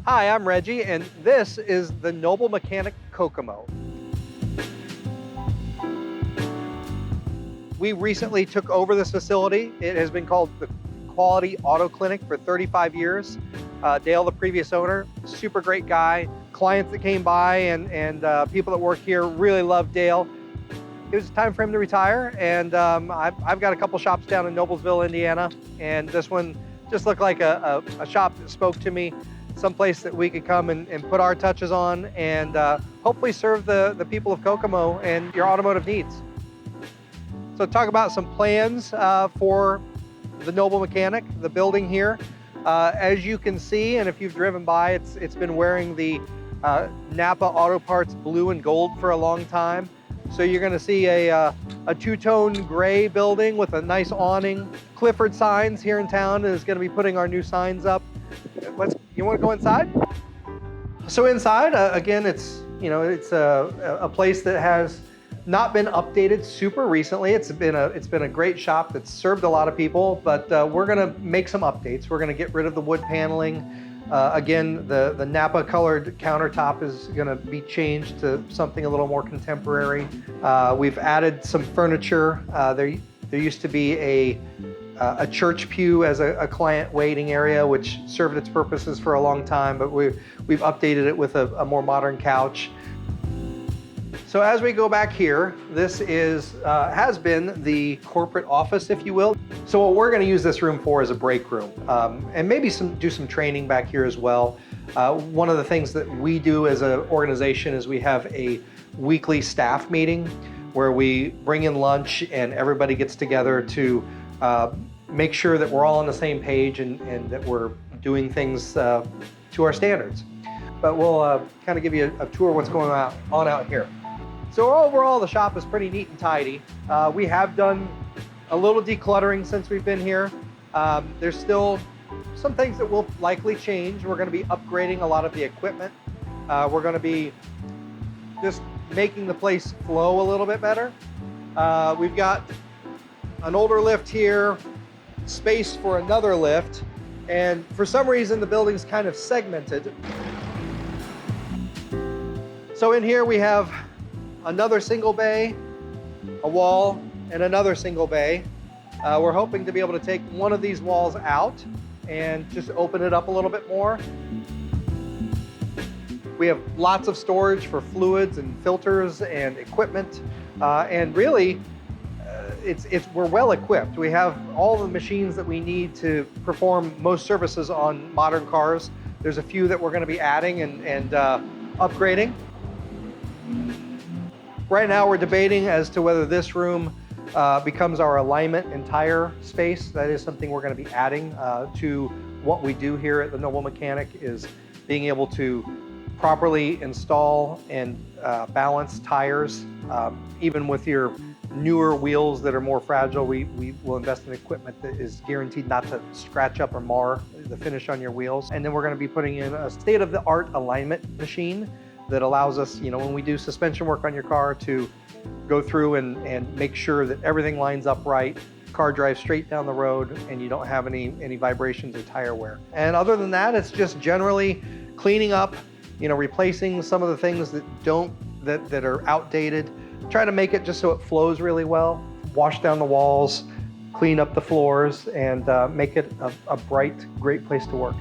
Hi, I'm Reggie, and this is the Noble Mechanic Kokomo. We recently took over this facility. It has been called the Quality Auto Clinic for 35 years. Dale, the previous owner, super great guy. Clients that came by and people that work here really love Dale. It was time for him to retire, and I've got a couple shops down in Noblesville, Indiana, and this one just looked like a shop that spoke to me, someplace that we could come and put our touches on and hopefully serve the people of Kokomo and your automotive needs. So talk about some plans for the Noble Mechanic, the building here. As you can see, and if you've driven by, it's been wearing the Napa Auto Parts blue and gold for a long time. So you're going to see a two-tone gray building with a nice awning. Clifford Signs here in town is going to be putting our new signs up. You want to go inside? So inside, again, it's a place that has not been updated super recently. It's been a great shop that's served a lot of people, but we're going to make some updates. We're going to get rid of the wood paneling. Again, the Napa colored countertop is going to be changed to something a little more contemporary. We've added some furniture. There used to be a church pew as a client waiting area, which served its purposes for a long time, but we've updated it with a more modern couch. So as we go back here, this has been the corporate office, if you will. So what we're going to use this room for is a break room, and maybe do some training back here as well. One of the things that we do as an organization is we have a weekly staff meeting where we bring in lunch and everybody gets together to make sure that we're all on the same page and that we're doing things to our standards. But we'll kind of give you a tour of what's going on out here. So overall, the shop is pretty neat and tidy. We have done a little decluttering since we've been here. There's still some things that will likely change. We're going to be upgrading a lot of the equipment. We're going to be just making the place flow a little bit better. We've got an older lift here, space for another lift, and for some reason the building's kind of segmented. So in here we have another single bay, a wall, and another single bay. We're hoping to be able to take one of these walls out and just open it up a little bit more. We have lots of storage for fluids and filters and equipment, and really we're well equipped. We have all the machines that we need to perform most services on modern cars. There's a few that we're going to be adding and upgrading. Right now we're debating as to whether this room becomes our alignment and tire space. That is something we're going to be adding to what we do here at the Noble Mechanic, is being able to properly install and balance tires. Even with your newer wheels that are more fragile, we will invest in equipment that is guaranteed not to scratch up or mar the finish on your wheels. And then we're going to be putting in a state-of-the-art alignment machine that allows us, when we do suspension work on your car, to go through and make sure that everything lines up right, car drives straight down the road, and you don't have any vibrations or tire wear. And other than that, it's just generally cleaning up, replacing some of the things that are outdated, try to make it just so it flows really well, wash down the walls, clean up the floors, and make it a bright, great place to work.